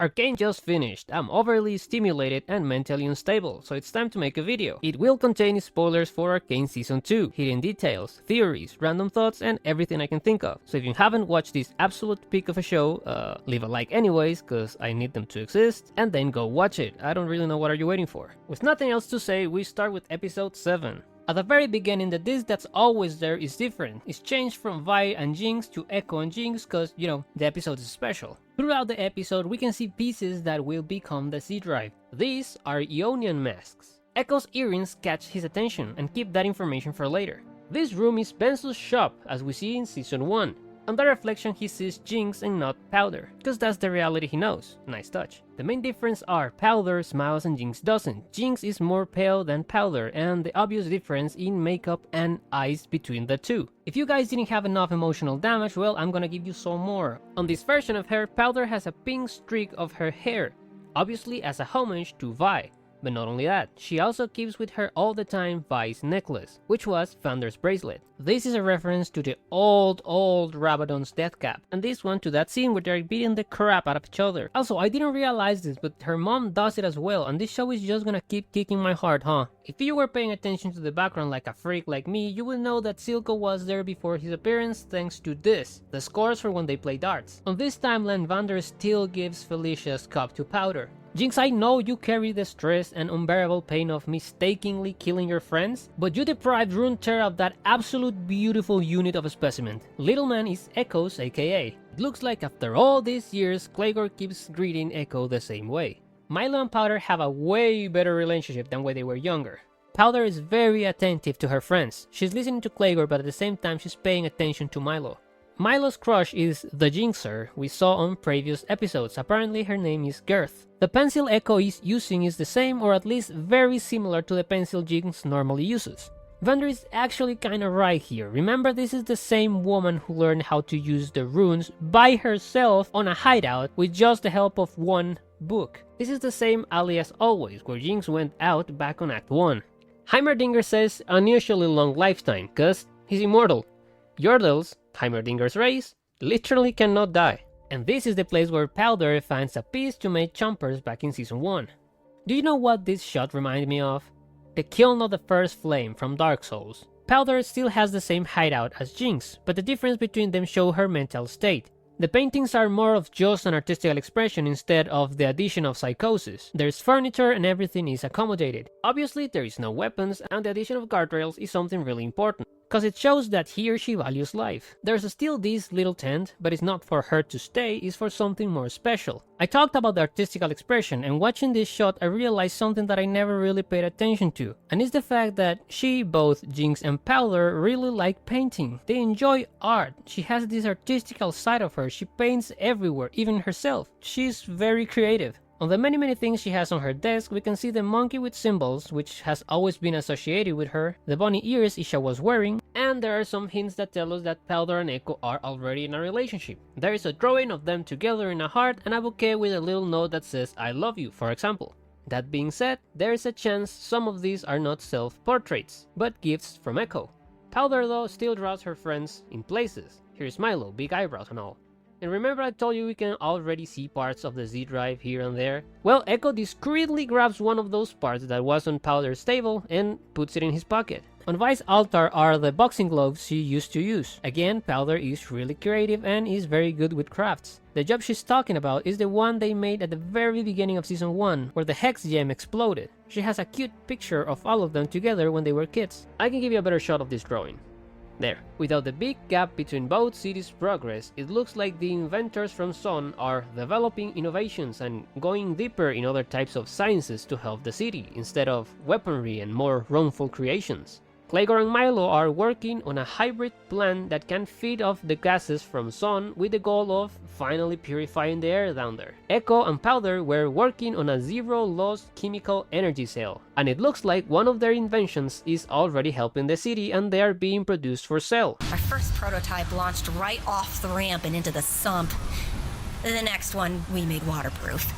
Arcane just finished. I'm overly stimulated and mentally unstable, so it's time to make a video. It will contain spoilers for Arcane Season 2, hidden details, theories, random thoughts, and everything I can think of. So if you haven't watched this absolute peak of a show, leave a like anyways, cause I need them to exist, and then go watch it. I don't really know what are you waiting for. With nothing else to say, we start with episode 7. At the very beginning, the disc that's always there is different. It's changed from Vi and Jinx to Echo and Jinx cause, you know, the episode is special. Throughout the episode, we can see pieces that will become the Z Drive. These are Ionian masks. Echo's earrings catch his attention and keep that information for later. This room is Benzo's shop, as we see in Season 1. On the reflection, he sees Jinx and not Powder, cause that's the reality he knows. Nice touch. The main difference are Powder smiles and Jinx doesn't. Jinx is more pale than Powder, and the obvious difference in makeup and eyes between the two. If you guys didn't have enough emotional damage, well, I'm gonna give you some more. On this version of her, Powder has a pink streak of her hair, obviously as a homage to Vi. But not only that, she also keeps with her all the time Vi's necklace, which was Founder's bracelet. This is a reference to the old Rabadon's death cap, and this one to that scene where they're beating the crap out of each other. Also, I didn't realize this, but her mom does it as well, and this show is just gonna keep kicking my heart, huh? If you were paying attention to the background like a freak like me, you will know that Silco was there before his appearance thanks to this, the scores for when they play darts. On this timeline, Vander still gives Felicia's cup to Powder. Jinx, I know you carry the stress and unbearable pain of mistakenly killing your friends, but you deprived Runeterra of that absolute beautiful unit of a specimen. Little Man is Echo's aka. It looks like after all these years, Claygor keeps greeting Echo the same way. Milo and Powder have a way better relationship than when they were younger. Powder is very attentive to her friends. She's listening to Claygor, but at the same time she's paying attention to Milo. Milo's crush is the Jinxer we saw on previous episodes. Apparently her name is Girth. The pencil Echo is using is the same, or at least very similar to the pencil Jinx normally uses. Vander is actually kinda right here. Remember, this is the same woman who learned how to use the runes by herself on a hideout with just the help of one book. This is the same alley as always, where Jinx went out back on Act 1. Heimerdinger says unusually long lifetime, cause he's immortal. Yordles, Heimerdinger's race, literally cannot die. And this is the place where Powder finds a piece to make chompers back in Season 1. Do you know what this shot reminded me of? The kiln of the first flame from Dark Souls. Powder still has the same hideout as Jinx, but the difference between them show her mental state. The paintings are more of just an artistical expression instead of the addition of psychosis. There's furniture and everything is accommodated. Obviously there is no weapons, and the addition of guardrails is something really important, cause it shows that he or she values life. There's still this little tent, but it's not for her to stay, it's for something more special. I talked about the artistical expression, and watching this shot I realized something that I never really paid attention to, and it's the fact that both Jinx and Powder really like painting. They enjoy art. She has this artistical side of her. She paints everywhere, even herself. She's very creative. On the many things she has on her desk, we can see the monkey with symbols, which has always been associated with her, the bunny ears Isha was wearing, and there are some hints that tell us that Powder and Echo are already in a relationship. There is a drawing of them together in a heart and a bouquet with a little note that says I love you, for example. That being said, there is a chance some of these are not self-portraits, but gifts from Echo. Powder though still draws her friends in places. Here's Milo, big eyebrows and all. And remember I told you we can already see parts of the Z Drive here and there? Well, Echo discreetly grabs one of those parts that was on Powder's table and puts it in his pocket. On Vi's altar are the boxing gloves she used to use. Again, Powder is really creative and is very good with crafts. The job she's talking about is the one they made at the very beginning of Season 1, where the Hex Gem exploded. She has a cute picture of all of them together when they were kids. I can give you a better shot of this drawing. There. Without the big gap between both cities' progress, it looks like the inventors from Sun are developing innovations and going deeper in other types of sciences to help the city, instead of weaponry and more wrongful creations. Claygor and Milo are working on a hybrid plan that can feed off the gases from Sun with the goal of finally purifying the air down there. Echo and Powder were working on a zero-loss chemical energy cell, and it looks like one of their inventions is already helping the city and they are being produced for sale. Our first prototype launched right off the ramp and into the sump. The next one we made waterproof.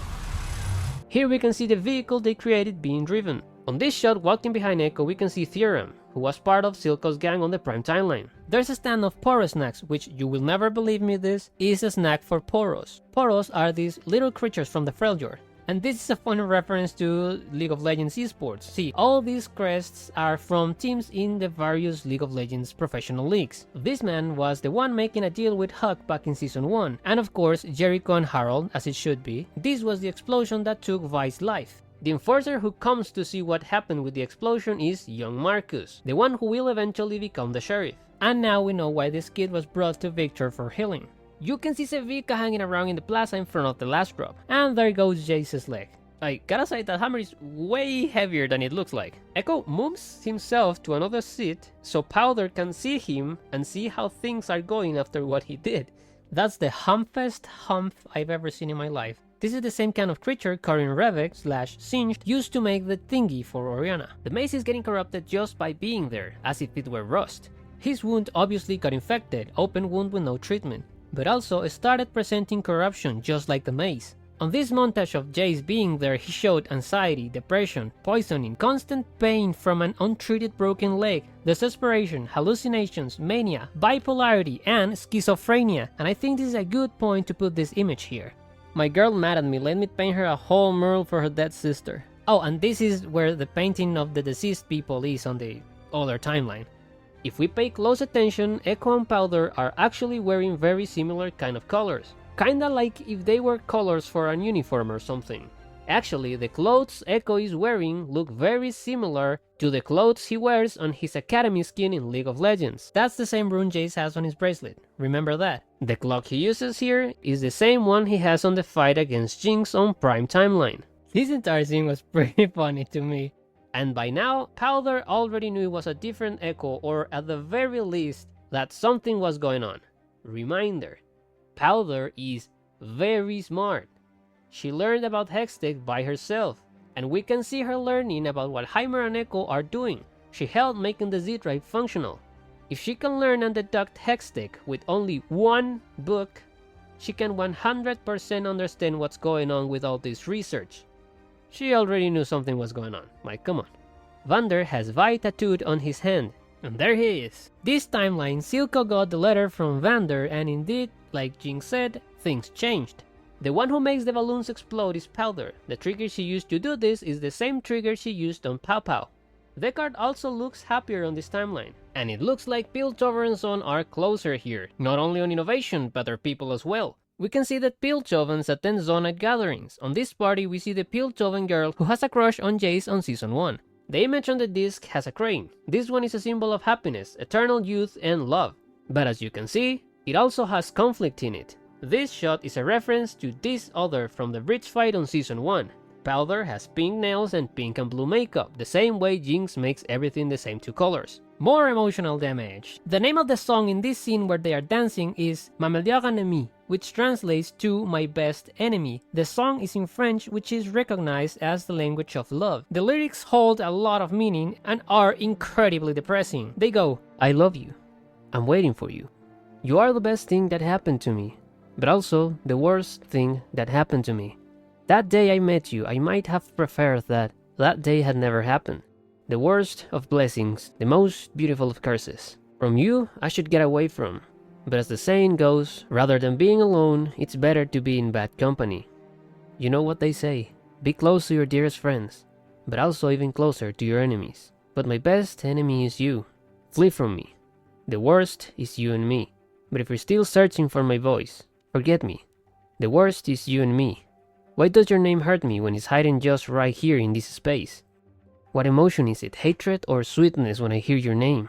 Here we can see the vehicle they created being driven. On this shot, walking behind Echo, we can see Theorem. who was part of Silco's gang on the Prime timeline. There's a stand of Poro snacks, which, you will never believe me this, is a snack for Poros. Poros are these little creatures from the Freljord. And this is a funny reference to League of Legends esports. See, all these crests are from teams in the various League of Legends professional leagues. This man was the one making a deal with Huck back in Season 1, and of course Jericho and Harold, as it should be. This was the explosion that took Vi's life. The enforcer who comes to see what happened with the explosion is young Marcus, the one who will eventually become the sheriff. And now we know why this kid was brought to Victor for healing. You can see Sevika hanging around in the plaza in front of the last drop. And there goes Jace's leg. I gotta say that hammer is way heavier than it looks like. Echo moves himself to another seat so Powder can see him and see how things are going after what he did. That's the humpest hump I've ever seen in my life. This is the same kind of creature Karin Revek / Singed used to make the thingy for Oriana. The mace is getting corrupted just by being there, as if it were rust. His wound obviously got infected, open wound with no treatment, but also started presenting corruption just like the mace. On this montage of Jace being there, he showed anxiety, depression, poisoning, constant pain from an untreated broken leg, desperation, hallucinations, mania, bipolarity, and schizophrenia, and I think this is a good point to put this image here. My girl mad at me, let me paint her a whole mural for her dead sister. Oh, and this is where the painting of the deceased people is on the other timeline. If we pay close attention, Echo and Powder are actually wearing very similar kind of colors. Kinda like if they were colors for an uniform or something. Actually, the clothes Echo is wearing look very similar to the clothes he wears on his Academy skin in League of Legends. That's the same rune Jace has on his bracelet, remember that. The clock he uses here is the same one he has on the fight against Jinx on Prime timeline. This entire scene was pretty funny to me. And by now, Powder already knew it was a different Echo, or at the very least, that something was going on. Reminder, Powder is very smart. She learned about Hextech by herself, and we can see her learning about what Heimer and Echo are doing. She helped making the Z-Drive functional. If she can learn and deduct Hextech with only one book, she can 100% understand what's going on with all this research. She already knew something was going on, like come on. Vander has Vi tattooed on his hand, and there he is. This timeline, Silco got the letter from Vander, and indeed, like Jinx said, things changed. The one who makes the balloons explode is Powder. The trigger she used to do this is the same trigger she used on Pow Pow. Deckard also looks happier on this timeline, and it looks like Piltover and Zone are closer here, not only on innovation, but their people as well. We can see that Piltovans attend Zone at gatherings. On this party we see the Piltovan girl who has a crush on Jace on Season 1. The image on the disc has a crane. This one is a symbol of happiness, eternal youth, and love. But as you can see, it also has conflict in it. This shot is a reference to this other from the bridge fight on Season 1. Powder has pink nails and pink and blue makeup, the same way Jinx makes everything the same two colors. More emotional damage. The name of the song in this scene where they are dancing is Ma meilleure ennemie, which translates to my best enemy. The song is in French, which is recognized as the language of love. The lyrics hold a lot of meaning and are incredibly depressing. They go, I love you. I'm waiting for you. You are the best thing that happened to me, but also the worst thing that happened to me. That day I met you, I might have preferred that that day had never happened. The worst of blessings, the most beautiful of curses. From you, I should get away from. But as the saying goes, rather than being alone, it's better to be in bad company. You know what they say, be close to your dearest friends, but also even closer to your enemies. But my best enemy is you. Flee from me. The worst is you and me. But if you're still searching for my voice, forget me. The worst is you and me. Why does your name hurt me when it's hiding just right here in this space? What emotion is it, hatred or sweetness when I hear your name?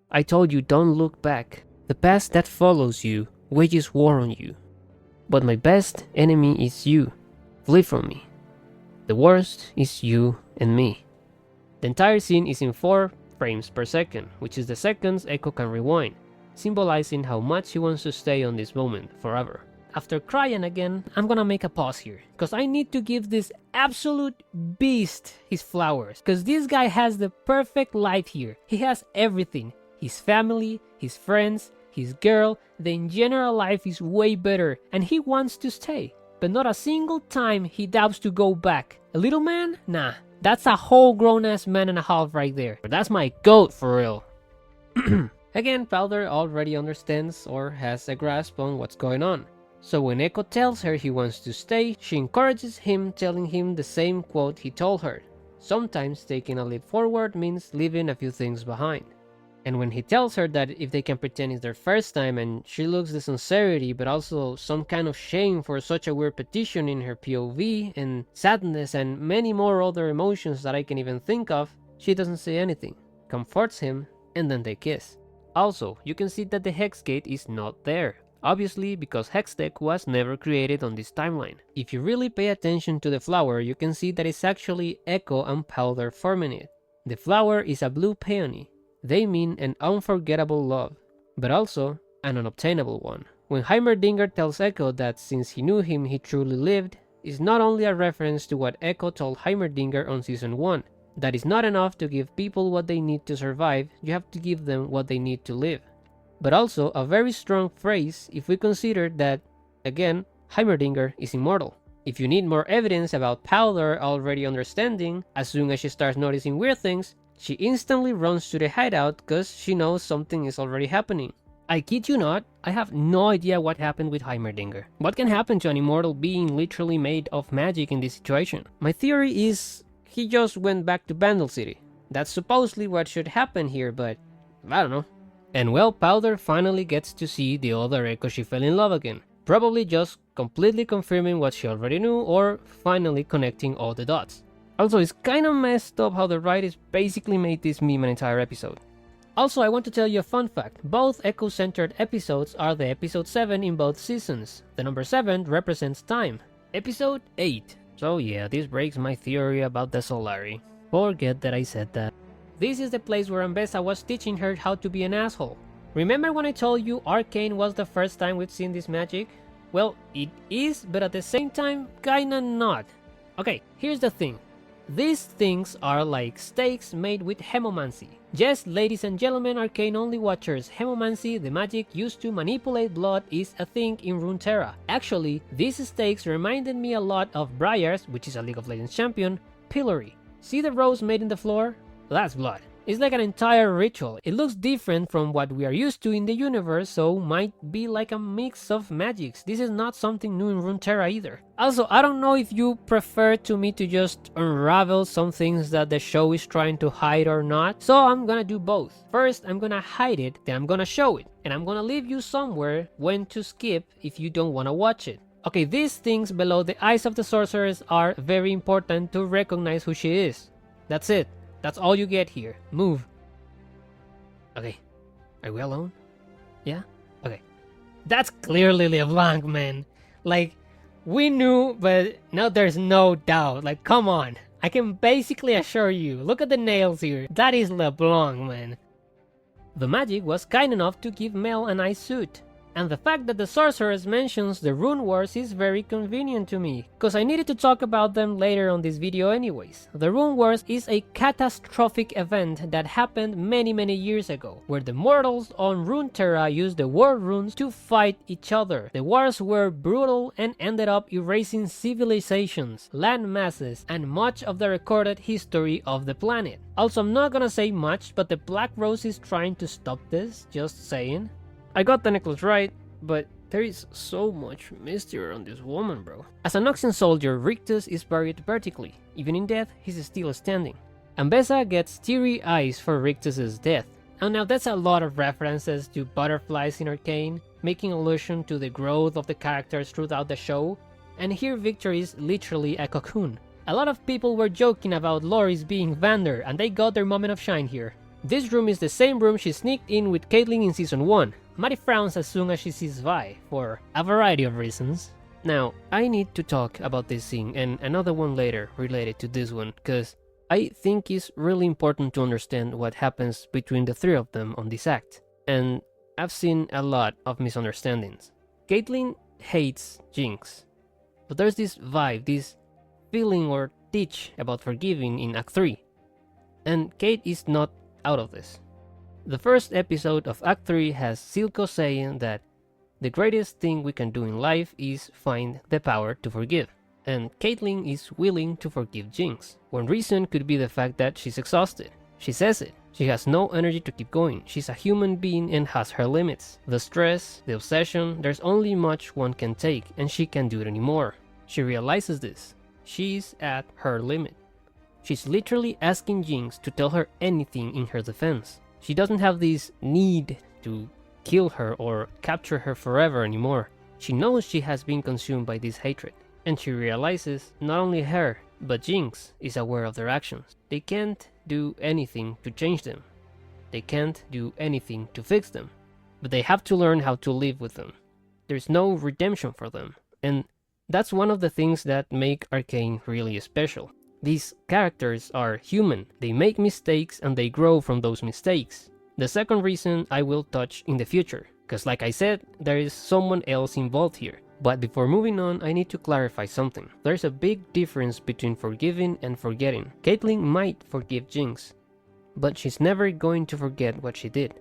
I told you don't look back. The past that follows you wages war on you. But my best enemy is you. Flee from me. The worst is you and me. The entire scene is in 4 frames per second, which is the seconds Echo can rewind, symbolizing how much he wants to stay on this moment forever. After crying again, I'm gonna make a pause here, because I need to give this absolute beast his flowers, because this guy has the perfect life here. He has everything. His family, his friends, his girl, the general life is way better, and he wants to stay. But not a single time he doubts to go back. A little man? Nah, That's a whole grown-ass man and a half right there. That's my goat for real. Again, Powder already understands or has a grasp on what's going on. So when Echo tells her he wants to stay, she encourages him, telling him the same quote he told her. Sometimes taking a leap forward means leaving a few things behind. And when he tells her that if they can pretend it's their first time, and she looks the sincerity but also some kind of shame for such a weird petition in her POV, and sadness and many more other emotions that I can even think of, she doesn't say anything, comforts him, and then they kiss. Also, you can see that the Hex Gate is not there. Obviously, because Hextech was never created on this timeline. If you really pay attention to the flower, you can see that it's actually Echo and Powder forming it. The flower is a blue peony. They mean an unforgettable love, but also an unobtainable one. When Heimerdinger tells Echo that since he knew him he truly lived, is not only a reference to what Echo told Heimerdinger on Season 1, that is not enough to give people what they need to survive, you have to give them what they need to live. But also a very strong phrase if we consider that, again, Heimerdinger is immortal. If you need more evidence about Powder already understanding, as soon as she starts noticing weird things, she instantly runs to the hideout because she knows something is already happening. I kid you not, I have no idea what happened with Heimerdinger. What can happen to an immortal being literally made of magic in this situation? My theory is he just went back to Bandle City. That's supposedly what should happen here, but I don't know. And well, Powder finally gets to see the other Echo she fell in love again. Probably just completely confirming what she already knew or finally connecting all the dots. Also, it's kinda messed up how the writers basically made this meme an entire episode. Also, I want to tell you a fun fact. Both Echo-centered episodes are the episode 7 in both seasons. The number 7 represents time. Episode 8. So yeah, this breaks my theory about the Solari. Forget that I said that. This is the place where Ambessa was teaching her how to be an asshole. Remember when I told you Arcane was the first time we've seen this magic? Well, it is, but at the same time, kinda not. Okay, here's the thing. These things are like stakes made with hemomancy. Yes, ladies and gentlemen, Arcane only watchers, hemomancy, the magic used to manipulate blood, is a thing in Runeterra. Actually, these stakes reminded me a lot of Briar's, which is a League of Legends champion, pillory. See the rose made in the floor? That's blood. It's like an entire ritual. It looks different from what we are used to in the universe, so might be like a mix of magics. This is not something new in Runeterra either. Also, I don't know if you prefer to me to just unravel some things that the show is trying to hide or not, so I'm gonna do both. First, I'm gonna hide it, then I'm gonna show it, and I'm gonna leave you somewhere when to skip if you don't wanna watch it. Okay, these things below the eyes of the sorceress are very important to recognize who she is. That's it. That's all you get here. Move. Okay. Are we alone? Yeah? Okay. That's clearly LeBlanc, man. Like, we knew, but now there's no doubt. Like, come on. I can basically assure you. Look at the nails here. That is LeBlanc, man. The magic was kind enough to give Mel a nice suit. And the fact that the sorceress mentions the Rune Wars is very convenient to me, cause I needed to talk about them later on this video anyways. The Rune Wars is a catastrophic event that happened many years ago, where the mortals on Runeterra used the war runes to fight each other. The wars were brutal and ended up erasing civilizations, land masses, and much of the recorded history of the planet. Also, I'm not gonna say much, but the Black Rose is trying to stop this, just saying. I got the necklace right, but there is so much mystery around this woman, bro. As an Noxian soldier, Rictus is buried vertically. Even in death, he's still standing. Ambessa gets teary eyes for Rictus's death. And now that's a lot of references to butterflies in Arcane, making allusion to the growth of the characters throughout the show. And here Victor is literally a cocoon. A lot of people were joking about Loris being Vander, and they got their moment of shine here. This room is the same room she sneaked in with Caitlyn in Season 1. Mari frowns as soon as she sees Vi, for a variety of reasons. Now, I need to talk about this scene and another one later related to this one, cause I think it's really important to understand what happens between the three of them on this act. And I've seen a lot of misunderstandings. Caitlyn hates Jinx, but there's this vibe, this feeling or teach about forgiving in Act 3. And Kate is not out of this. The first episode of Act 3 has Silco saying that the greatest thing we can do in life is find the power to forgive. and Caitlyn is willing to forgive Jinx. One reason could be the fact that she's exhausted. She says it. She has no energy to keep going. She's a human being and has her limits. The stress, the obsession, there's only much one can take, and she can't do it anymore. She realizes this. She's at her limit. She's literally asking Jinx to tell her anything in her defense. She doesn't have this need to kill her or capture her forever anymore. She knows she has been consumed by this hatred. And she realizes not only her, but Jinx is aware of their actions. They can't do anything to change them. They can't do anything to fix them. But they have to learn how to live with them. There's no redemption for them. And that's one of the things that make Arcane really special. These characters are human. They make mistakes and they grow from those mistakes. The second reason I will touch in the future, because like I said, there is someone else involved here. But before moving on, I need to clarify something. There's a big difference between forgiving and forgetting. Caitlyn might forgive Jinx, but she's never going to forget what she did.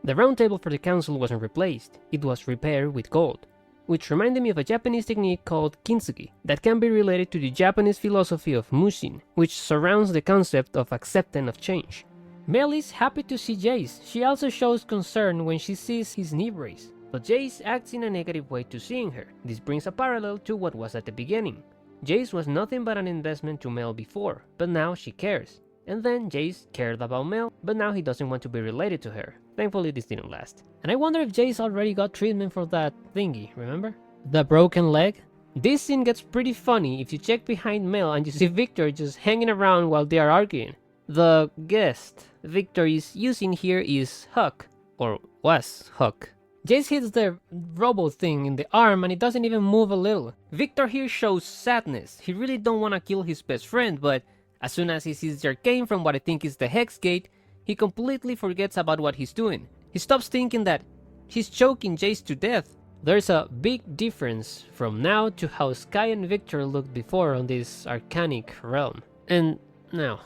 The round table for the council wasn't replaced, it was repaired with gold, which reminded me of a Japanese technique called kintsugi that can be related to the Japanese philosophy of mushin, which surrounds the concept of acceptance of change. Mel is happy to see Jace. She also shows concern when she sees his knee brace. But Jace acts in a negative way to seeing her. This brings a parallel to what was at the beginning. Jace was nothing but an investment to Mel before, but now she cares. And then Jace cared about Mel, but now he doesn't want to be related to her. Thankfully this didn't last. And I wonder if Jace already got treatment for that thingy, remember? The broken leg? This scene gets pretty funny if you check behind Mel and you see Victor just hanging around while they are arguing. The guest Victor is using here is Huck, or was Huck. Jace hits the robo thing in the arm and it doesn't even move a little. Victor here shows sadness. He really don't want to kill his best friend, but as soon as he sees the Arcane from what I think is the Hex Gate, he completely forgets about what he's doing. He stops thinking that he's choking Jace to death. There's a big difference from now to how Sky and Victor looked before on this arcanic realm. And now,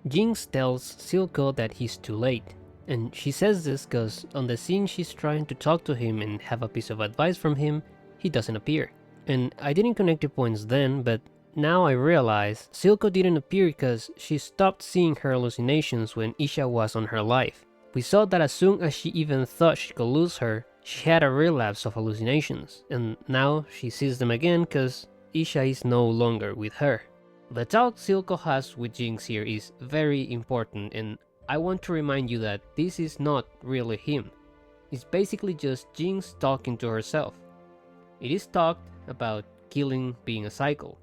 Jinx tells Silco that he's too late. And she says this because on the scene she's trying to talk to him and have a piece of advice from him, he doesn't appear. And I didn't connect the points then, but now I realize Silco didn't appear because she stopped seeing her hallucinations when Isha was on her life. We saw that as soon as she even thought she could lose her, she had a relapse of hallucinations, and now she sees them again because Isha is no longer with her. The talk Silco has with Jinx here is very important, and I want to remind you that this is not really him. It's basically just Jinx talking to herself. It is talked about killing being a cycle.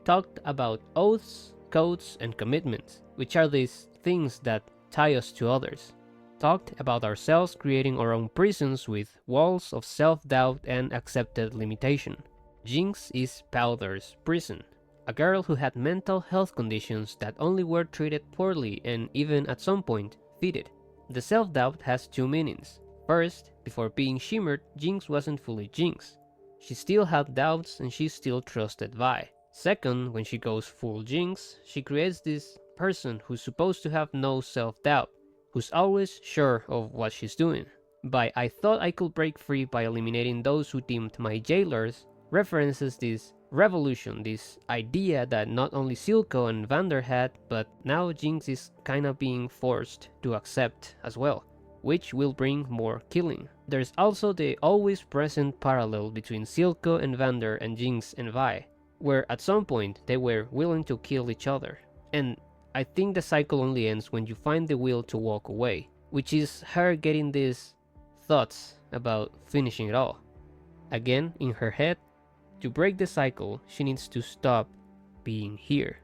Talked about oaths, codes, and commitments, which are these things that tie us to others. Talked about ourselves creating our own prisons with walls of self-doubt and accepted limitation. Jinx is Powder's prison. A girl who had mental health conditions that only were treated poorly and even at some point fitted. The self-doubt has two meanings. First, before being shimmered, Jinx wasn't fully Jinx. She still had doubts and she still trusted Vi. Second, when she goes full Jinx, she creates this person who's supposed to have no self-doubt, who's always sure of what she's doing. By I thought I could break free by eliminating those who deemed my jailers references this revolution, this idea that not only Silco and Vander had, but now Jinx is kinda being forced to accept as well, which will bring more killing. There's also the always present parallel between Silco and Vander and Jinx and Vi, where at some point they were willing to kill each other. And I think the cycle only ends when you find the will to walk away, which is her getting these thoughts about finishing it all. Again, in her head, to break the cycle, she needs to stop being here.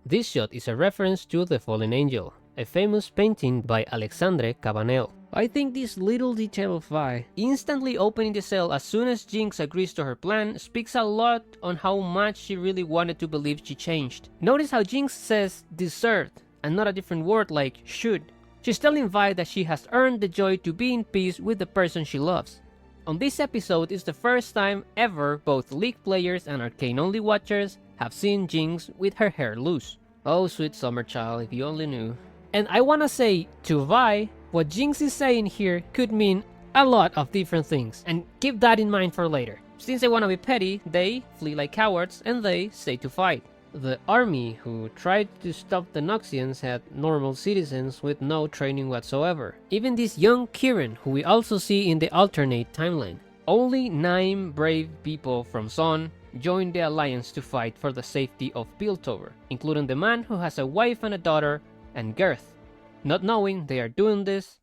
This shot is a reference to The Fallen Angel, a famous painting by Alexandre Cabanel. I think this little detail of Vi instantly opening the cell as soon as Jinx agrees to her plan speaks a lot on how much she really wanted to believe she changed. Notice how Jinx says deserved and not a different word like should. She's telling Vi that she has earned the joy to be in peace with the person she loves. On this episode is the first time ever both League players and Arcane-only watchers have seen Jinx with her hair loose. Oh sweet summer child, if you only knew. And I wanna say, to Vi, what Jinx is saying here could mean a lot of different things, and keep that in mind for later. Since they want to be petty, they flee like cowards and they stay to fight. The army who tried to stop the Noxians had normal citizens with no training whatsoever. Even this young Kieran, who we also see in the alternate timeline. Only 9 brave people from Son joined the alliance to fight for the safety of Piltover, including the man who has a wife and a daughter, and Girth, not knowing they are doing this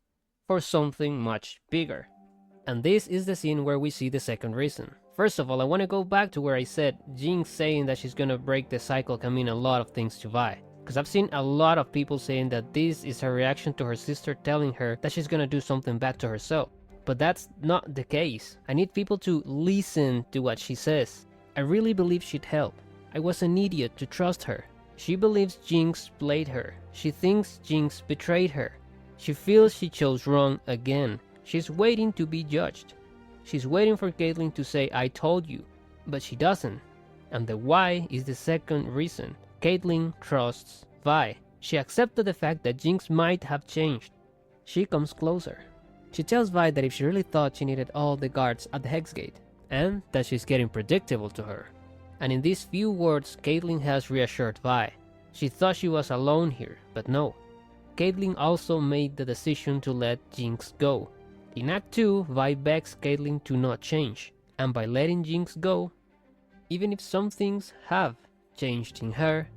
for something much bigger. And this is the scene where we see the second reason. First of all, I want to go back to where I said Jinx saying that she's gonna break the cycle can mean a lot of things to Vi. Because I've seen a lot of people saying that this is her reaction to her sister telling her that she's gonna do something bad to herself. But that's not the case. I need people to listen to what she says. I really believe she'd help. I was an idiot to trust her. She believes Jinx played her. She thinks Jinx betrayed her. She feels she chose wrong again. She's waiting to be judged. She's waiting for Caitlyn to say, I told you, but she doesn't. And the why is the second reason. Caitlyn trusts Vi. She accepted the fact that Jinx might have changed. She comes closer. She tells Vi that if she really thought she needed all the guards at the Hex Gate, and that she's getting predictable to her. And in these few words, Caitlyn has reassured Vi. She thought she was alone here, but no. Caitlyn also made the decision to let Jinx go. In Act 2, Vi begs Caitlyn to not change, and by letting Jinx go, even if some things have changed in her,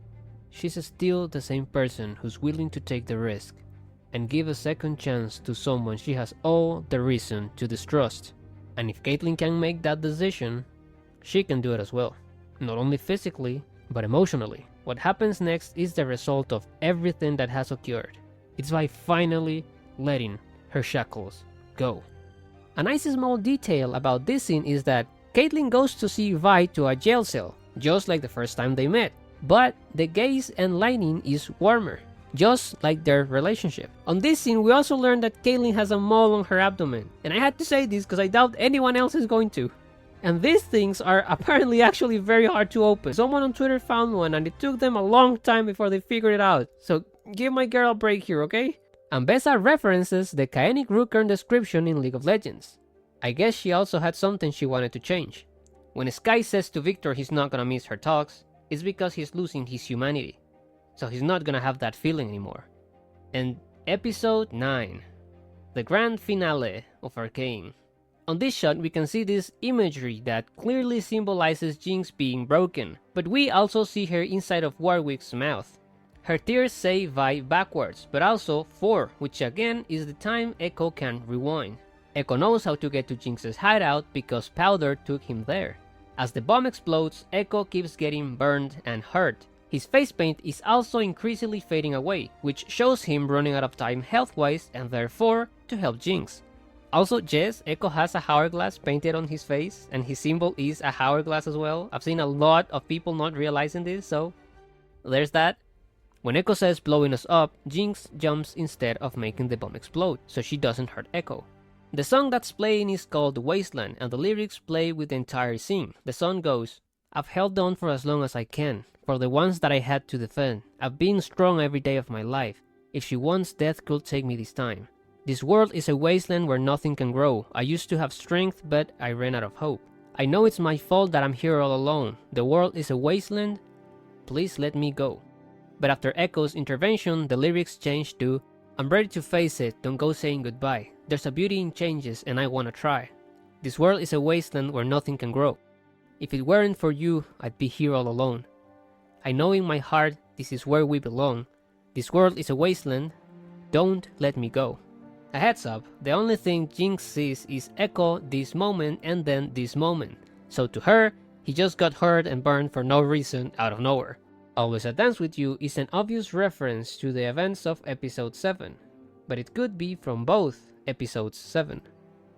she's still the same person who's willing to take the risk and give a second chance to someone she has all the reason to distrust. And if Caitlyn can make that decision, she can do it as well. Not only physically, but emotionally. What happens next is the result of everything that has occurred. It's by finally letting her shackles go. A nice small detail about this scene is that Caitlyn goes to see Vi to a jail cell, just like the first time they met. But the gaze and lighting is warmer, just like their relationship. On this scene, we also learn that Caitlyn has a mole on her abdomen. And I had to say this because I doubt anyone else is going to. And these things are apparently actually very hard to open. Someone on Twitter found one and it took them a long time before they figured it out. So give my girl a break here, okay? And Bessa references the Kaenic Rookern description in League of Legends. I guess she also had something she wanted to change. When Sky says to Victor he's not gonna miss her talks, it's because he's losing his humanity. So he's not gonna have that feeling anymore. And Episode 9. The grand finale of Arcane. On this shot we can see this imagery that clearly symbolizes Jinx being broken, but we also see her inside of Warwick's mouth. Her tears say Vi backwards, but also 4, which again is the time Echo can rewind. Echo knows how to get to Jinx's hideout because Powder took him there. As the bomb explodes, Echo keeps getting burned and hurt. His face paint is also increasingly fading away, which shows him running out of time health-wise and therefore to help Jinx. Also, yes, Echo has a hourglass painted on his face, and his symbol is a hourglass as well. I've seen a lot of people not realizing this, so there's that. When Echo says blowing us up, Jinx jumps instead of making the bomb explode, so she doesn't hurt Echo. The song that's playing is called Wasteland, and the lyrics play with the entire scene. The song goes, I've held on for as long as I can, for the ones that I had to defend. I've been strong every day of my life. If she wants, death could take me this time. This world is a wasteland where nothing can grow. I used to have strength, but I ran out of hope. I know it's my fault that I'm here all alone. The world is a wasteland. Please let me go. But after Echo's intervention, the lyrics change to, I'm ready to face it, don't go saying goodbye. There's a beauty in changes and I wanna try. This world is a wasteland where nothing can grow. If it weren't for you, I'd be here all alone. I know in my heart this is where we belong. This world is a wasteland, don't let me go. A heads up, the only thing Jinx sees is Echo this moment and then this moment. So to her, he just got hurt and burned for no reason out of nowhere. Always a Dance With You is an obvious reference to the events of episode 7, but it could be from both episodes 7.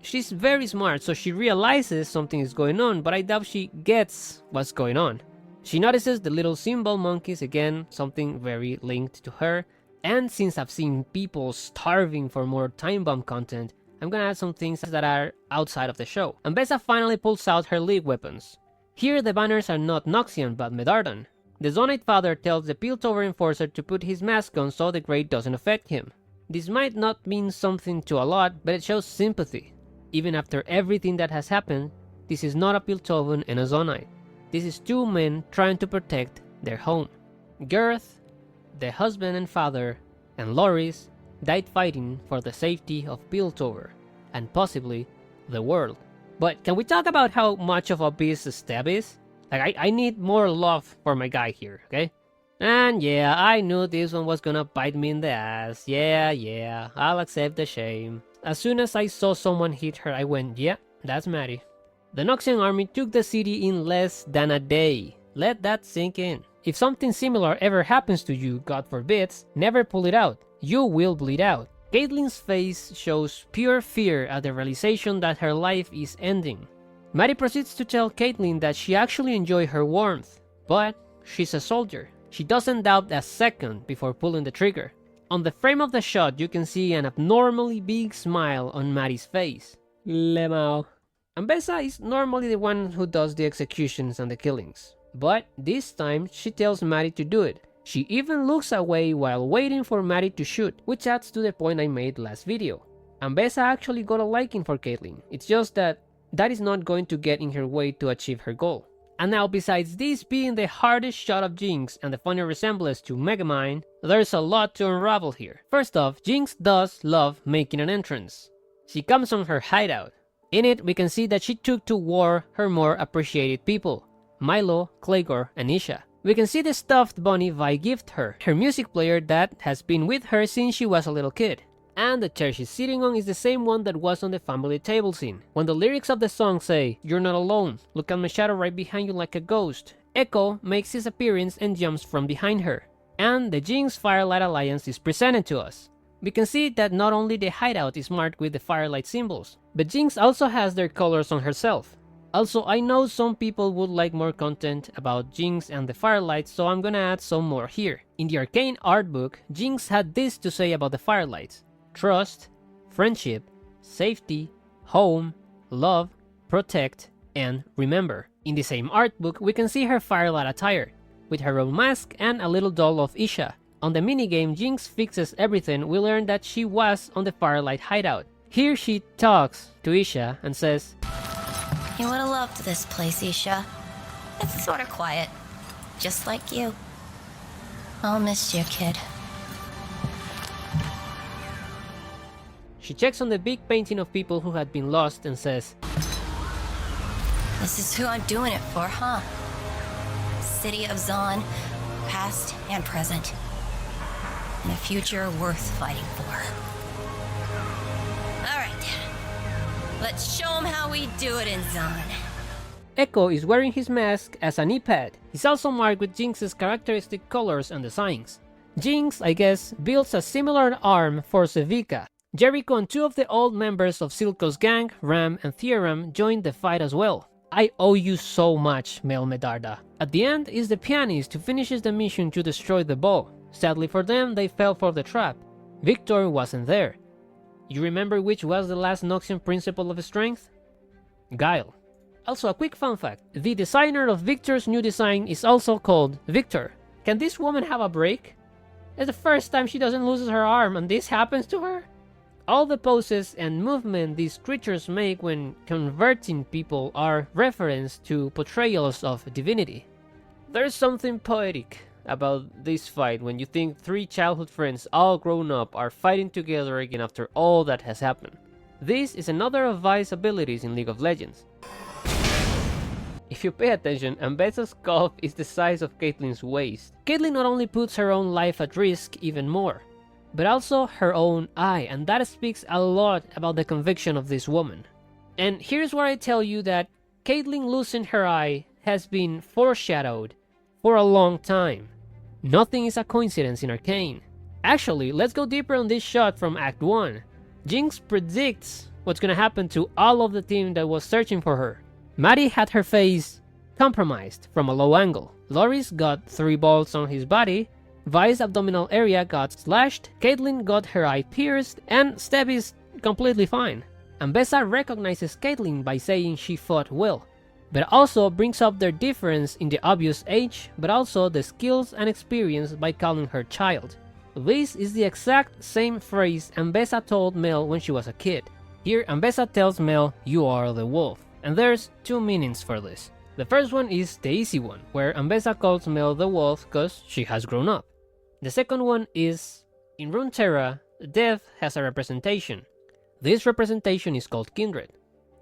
She's very smart, so she realizes something is going on, but I doubt she gets what's going on. She notices the little symbol monkeys again, something very linked to her, and since I've seen people starving for more Time Bomb content, I'm gonna add some things that are outside of the show. And Bessa finally pulls out her League weapons. Here the banners are not Noxian but Medardan. The Zonite father tells the Piltover enforcer to put his mask on so the Great doesn't affect him. This might not mean something to a lot, but it shows sympathy. Even after everything that has happened, this is not a Piltovan and a Zonite. This is two men trying to protect their home. Girth, the husband and father, and Loris died fighting for the safety of Piltover, and possibly the world. But can we talk about how much of a beast Steb is? Like, I need more love for my guy here, okay? And yeah, I knew this one was gonna bite me in the ass. Yeah, I'll accept the shame. As soon as I saw someone hit her, I went, yeah, that's Maddie. The Noxian army took the city in less than a day. Let that sink in. If something similar ever happens to you, God forbids, never pull it out. You will bleed out. Caitlyn's face shows pure fear at the realization that her life is ending. Maddie proceeds to tell Caitlyn that she actually enjoys her warmth, but she's a soldier. She doesn't doubt a second before pulling the trigger. On the frame of the shot, you can see an abnormally big smile on Maddie's face. Lemao. Ambessa is normally the one who does the executions and the killings, but this time she tells Maddie to do it. She even looks away while waiting for Maddie to shoot, which adds to the point I made last video. Ambessa actually got a liking for Caitlyn, it's just that is not going to get in her way to achieve her goal. And now, besides this being the hardest shot of Jinx and the funny resemblance to Megamind, there's a lot to unravel here. First off, Jinx does love making an entrance. She comes from her hideout. In it, we can see that she took to war her more appreciated people, Milo, Claygor, and Isha. We can see the stuffed bunny Vi gifted her music player that has been with her since she was a little kid. And the chair she's sitting on is the same one that was on the family table scene. When the lyrics of the song say, "You're not alone, look at my shadow right behind you like a ghost," Echo makes his appearance and jumps from behind her. And the Jinx Firelight Alliance is presented to us. We can see that not only the hideout is marked with the firelight symbols, but Jinx also has their colors on herself. Also, I know some people would like more content about Jinx and the Firelight, so I'm gonna add some more here. In the Arcane art book, Jinx had this to say about the Firelights: trust, friendship, safety, home, love, protect, and remember. In the same art book, we can see her Firelight attire, with her own mask and a little doll of Isha. On the minigame Jinx Fixes Everything, we learn that she was on the Firelight hideout. Here she talks to Isha and says, You would have loved this place, Isha. It's sort of quiet, just like you. I'll miss you, kid. She checks on the big painting of people who had been lost and says, This is who I'm doing it for, huh? City of Zon, past and present. And a future worth fighting for. Alright. Let's show them how we do it in Zon. Echo is wearing his mask as an e-pad. He's also marked with Jinx's characteristic colors and designs. Jinx, I guess, builds a similar arm for Sevika. Jericho and two of the old members of Silco's gang, Ram and Theoram, joined the fight as well. I owe you so much, Mel Medarda. At the end is the pianist who finishes the mission to destroy the bow. Sadly for them, they fell for the trap. Victor wasn't there. You remember which was the last Noxian principle of strength? Guile. Also, a quick fun fact, the designer of Victor's new design is also called Victor. Can this woman have a break? It's the first time she doesn't lose her arm and this happens to her? All the poses and movement these creatures make when converting people are reference to portrayals of divinity. There's something poetic about this fight when you think three childhood friends all grown up are fighting together again after all that has happened. This is another of Vi's abilities in League of Legends. If you pay attention, Ambessa's scarf is the size of Caitlyn's waist. Caitlyn not only puts her own life at risk even more, but also her own eye, and that speaks a lot about the conviction of this woman. And here's where I tell you that Caitlyn losing her eye has been foreshadowed for a long time. Nothing is a coincidence in Arcane. Actually, let's go deeper on this shot from Act 1. Jinx predicts what's gonna happen to all of the team that was searching for her. Maddie had her face compromised from a low angle. Loris got 3 bolts on his body, Vi's abdominal area got slashed, Caitlyn got her eye pierced, and Steb is completely fine. Ambessa recognizes Caitlyn by saying she fought well, but also brings up their difference in the obvious age, but also the skills and experience by calling her child. This is the exact same phrase Ambessa told Mel when she was a kid. Here, Ambessa tells Mel, "You are the wolf," and there's two meanings for this. The first one is the easy one, where Ambessa calls Mel the wolf cause she has grown up. The second one is, in Runeterra, death has a representation. This representation is called kindred.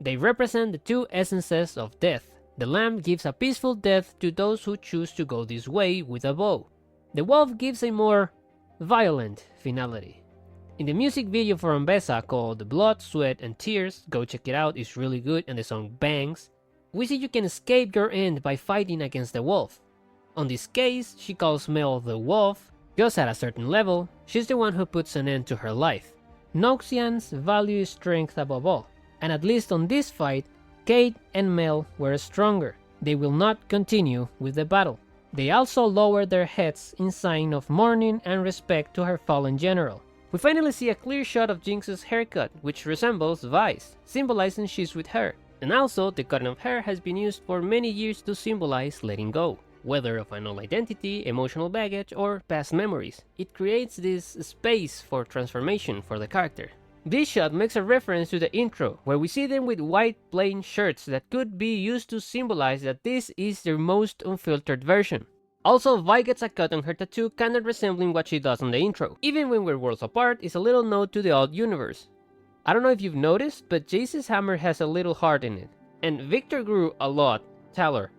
They represent the two essences of death. The lamb gives a peaceful death to those who choose to go this way with a bow. The wolf gives a more violent finality. In the music video for Ambessa called Blood, Sweat and Tears, go check it out, it's really good and the song bangs, we see you can escape your end by fighting against the wolf. On this case, she calls Mel the wolf, because at a certain level, she's the one who puts an end to her life. Noxians value strength above all, and at least on this fight, Kate and Mel were stronger. They will not continue with the battle. They also lower their heads in sign of mourning and respect to her fallen general. We finally see a clear shot of Jinx's haircut, which resembles Vi's, symbolizing she's with her. And also, the cutting of hair has been used for many years to symbolize letting go, whether of an old identity, emotional baggage, or past memories. It creates this space for transformation for the character. This shot makes a reference to the intro, where we see them with white plain shirts that could be used to symbolize that this is their most unfiltered version. Also, Vi gets a cut on her tattoo kinda resembling what she does on the intro. Even when we're worlds apart is a little nod to the old universe. I don't know if you've noticed, but Jace's hammer has a little heart in it. And Victor grew a lot taller.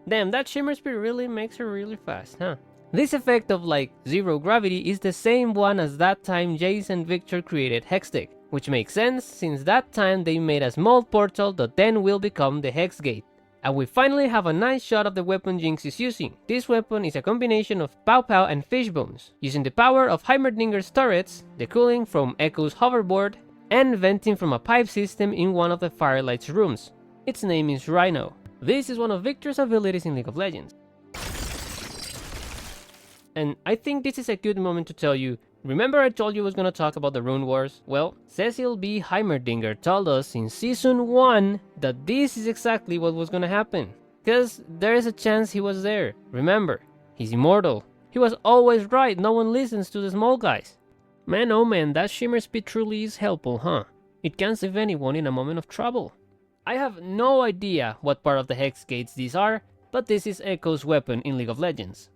Damn, that shimmer speed really makes her really fast, huh? This effect of like zero gravity is the same one as that time Jace and Victor created Hextech, which makes sense since that time they made a small portal that then will become the Hex Gate. And we finally have a nice shot of the weapon Jinx is using. This weapon is a combination of Pow Pow and Fishbones, using the power of Heimerdinger's turrets, the cooling from Echo's hoverboard, and venting from a pipe system in one of the Firelight's rooms. Its name is Rhino. This is one of Victor's abilities in League of Legends. And I think this is a good moment to tell you, remember I told you I was gonna talk about the Rune Wars? Well, Cecil B. Heimerdinger told us in Season 1 that this is exactly what was gonna happen. Cause there is a chance he was there. Remember, he's immortal. He was always right, no one listens to the small guys. Man oh man, that shimmer speed truly is helpful, huh? It can save anyone in a moment of trouble. I have no idea what part of the Hex Gates these are, but this is Echo's weapon in League of Legends.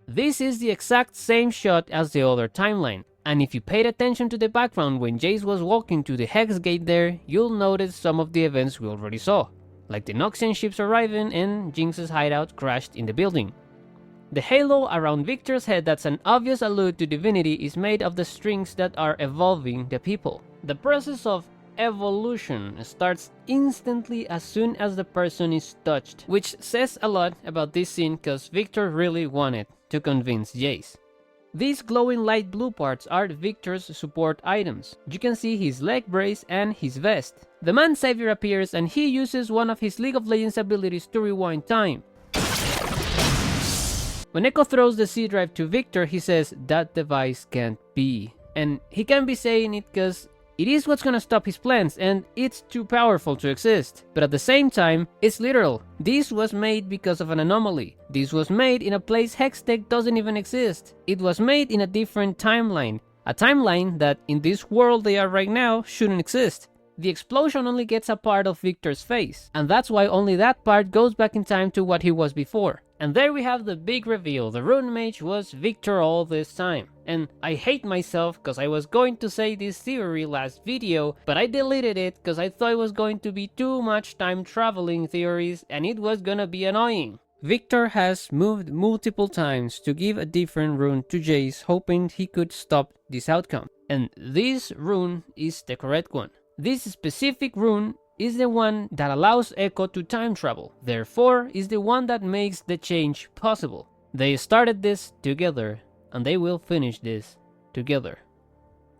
This is the exact same shot as the other timeline, and if you paid attention to the background when Jace was walking to the Hex Gate there, you'll notice some of the events we already saw, like the Noxian ships arriving and Jinx's hideout crashed in the building. The halo around Victor's head that's an obvious allude to divinity is made of the strings that are evolving the people. The process of evolution starts instantly as soon as the person is touched, which says a lot about this scene cause Victor really wanted to convince Jace. These glowing light blue parts are Victor's support items. You can see his leg brace and his vest. The man savior appears and he uses one of his League of Legends abilities to rewind time. When Echo throws the C drive to Victor, he says that device can't be. And he can be saying it cause it is what's gonna stop his plans and it's too powerful to exist. But at the same time, it's literal. This was made because of an anomaly. This was made in a place Hextech doesn't even exist. It was made in a different timeline. A timeline that in this world they are right now shouldn't exist. The explosion only gets a part of Victor's face, and that's why only that part goes back in time to what he was before. And there we have the big reveal, the Rune Mage was Victor all this time. And I hate myself cause I was going to say this theory last video, but I deleted it cause I thought it was going to be too much time traveling theories and it was gonna be annoying. Victor has moved multiple times to give a different rune to Jace, hoping he could stop this outcome. And this rune is the correct one. This specific rune is the one that allows Echo to time travel, therefore is the one that makes the change possible. They started this together, and they will finish this together.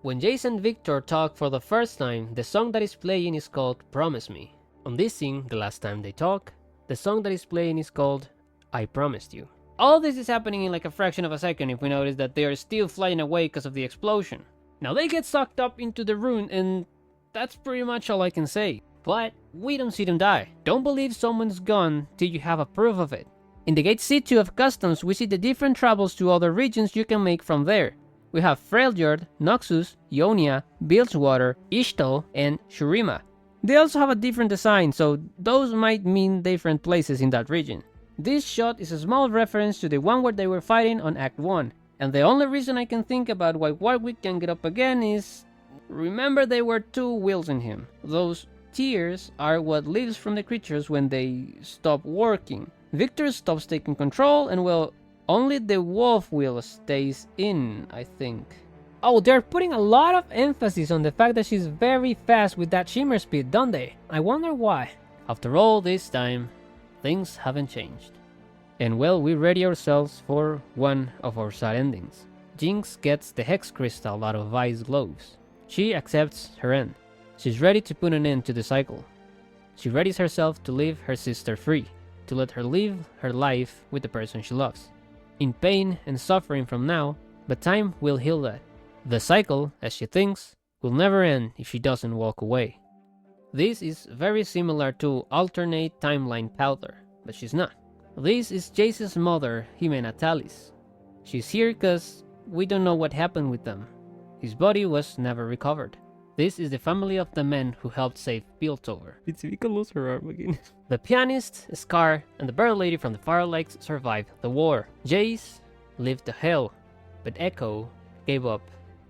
When Jace and Victor talk for the first time, the song that is playing is called Promise Me. On this scene, the last time they talk, the song that is playing is called I Promised You. All this is happening in like a fraction of a second if we notice that they are still flying away because of the explosion. Now they get sucked up into the rune and that's pretty much all I can say. But we don't see them die. Don't believe someone's gone till you have a proof of it. In the Gate C2 of Customs, we see the different travels to other regions you can make from there. We have Freljord, Noxus, Ionia, Bilgewater, Ishtal, and Shurima. They also have a different design, so those might mean different places in that region. This shot is a small reference to the one where they were fighting on Act 1, and the only reason I can think about why Warwick can get up again is... remember there were two wills in him. Those tears are what lives from the creatures when they stop working. Victor stops taking control, and well, only the wolf will stays in, I think. Oh, they're putting a lot of emphasis on the fact that she's very fast with that shimmer speed, don't they? I wonder why. After all this time, things haven't changed. And well, we ready ourselves for one of our sad endings. Jinx gets the hex crystal out of Vi's gloves. She accepts her end. She's ready to put an end to the cycle. She readies herself to leave her sister free, to let her live her life with the person she loves. In pain and suffering from now, but time will heal that. The cycle, as she thinks, will never end if she doesn't walk away. This is very similar to alternate timeline Powder, but she's not. This is Jace's mother, Jimena Talis. She's here because we don't know what happened with them. His body was never recovered. This is the family of the men who helped save Piltover. Pitsivika lost her arm again. The pianist, Scar, and the bird lady from the Firelights survived the war. Jace lived the hell, but Echo gave up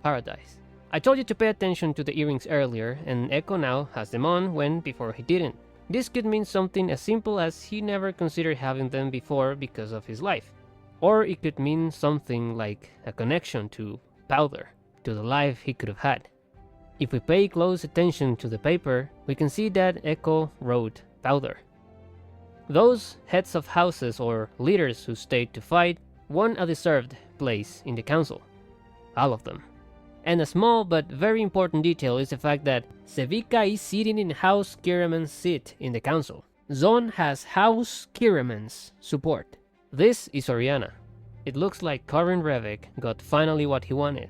paradise. I told you to pay attention to the earrings earlier, and Echo now has them on when before he didn't. This could mean something as simple as he never considered having them before because of his life. Or it could mean something like a connection to Powder, to the life he could have had. If we pay close attention to the paper, we can see that Echo wrote Powder. Those heads of houses or leaders who stayed to fight won a deserved place in the council. All of them. And a small but very important detail is the fact that Sevika is sitting in House Kiraman's seat in the council. Zon has House Kiraman's support. This is Oriana. It looks like Karin Revek got finally what he wanted.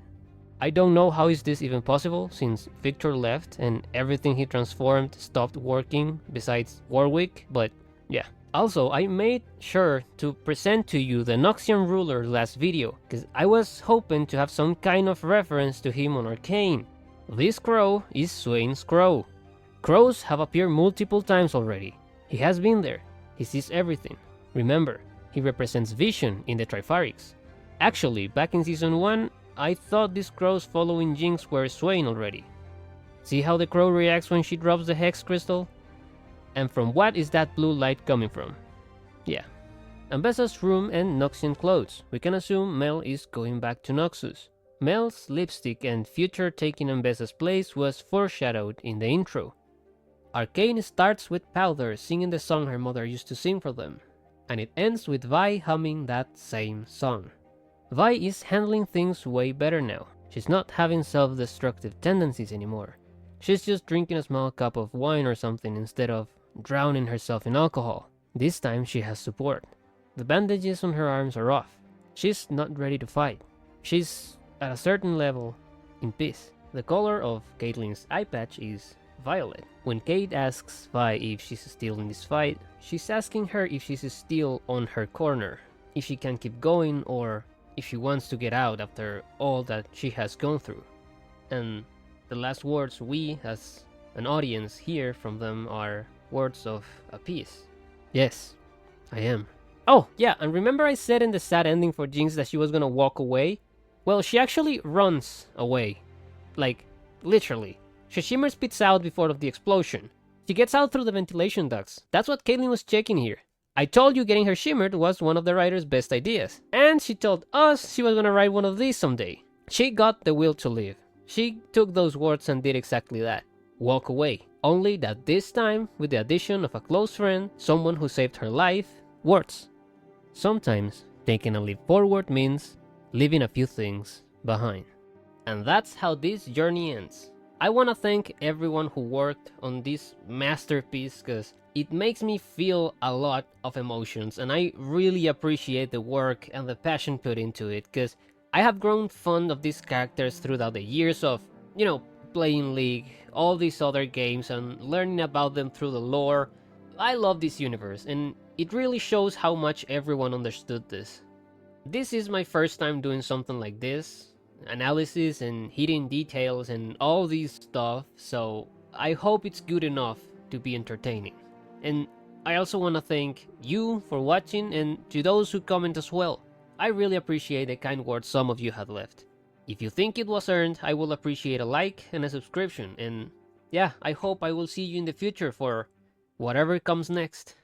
I don't know how is this even possible since Victor left and everything he transformed stopped working besides Warwick, but yeah. Also, I made sure to present to you the Noxian ruler last video, because I was hoping to have some kind of reference to him on Arcane. This crow is Swain's crow. Crows have appeared multiple times already. He has been there. He sees everything. Remember, he represents vision in the Trifarics. Actually, back in Season 1, I thought these crows following Jinx were Swain already. See how the crow reacts when she drops the Hex Crystal? And from what is that blue light coming from? Yeah. Ambessa's room and Noxian clothes. We can assume Mel is going back to Noxus. Mel's lipstick and future taking Ambessa's place was foreshadowed in the intro. Arcane starts with Powder singing the song her mother used to sing for them. And it ends with Vi humming that same song. Vi is handling things way better now. She's not having self-destructive tendencies anymore. She's just drinking a small cup of wine or something instead of drowning herself in alcohol. This time she has support. The bandages on her arms are off. She's not ready to fight. She's, at a certain level, in peace. The color of Caitlyn's eye patch is violet. When Kate asks Vi if she's still in this fight, she's asking her if she's still on her corner, if she can keep going or if she wants to get out after all that she has gone through. And the last words we, as an audience, hear from them are words of a peace. Yes, I am. Oh, yeah, and remember I said in the sad ending for Jinx that she was gonna walk away? Well, she actually runs away. Like, literally. She shimmer spits out before of the explosion. She gets out through the ventilation ducts. That's what Caitlyn was checking here. I told you getting her shimmered was one of the writer's best ideas. And she told us she was gonna write one of these someday. She got the will to live. She took those words and did exactly that. Walk away. Only that this time, with the addition of a close friend, someone who saved her life, words. Sometimes, taking a leap forward means leaving a few things behind. And that's how this journey ends. I want to thank everyone who worked on this masterpiece because it makes me feel a lot of emotions and I really appreciate the work and the passion put into it because I have grown fond of these characters throughout the years of, playing League, all these other games and learning about them through the lore. I love this universe and it really shows how much everyone understood this. This is my first time doing something like this, analysis and hidden details and all these stuff, so I hope it's good enough to be entertaining. And I also want to thank you for watching, and to those who comment as well. I really appreciate the kind words some of you have left. If you think it was earned, I will appreciate a like and a subscription, and yeah, I hope I will see you in the future for whatever comes next.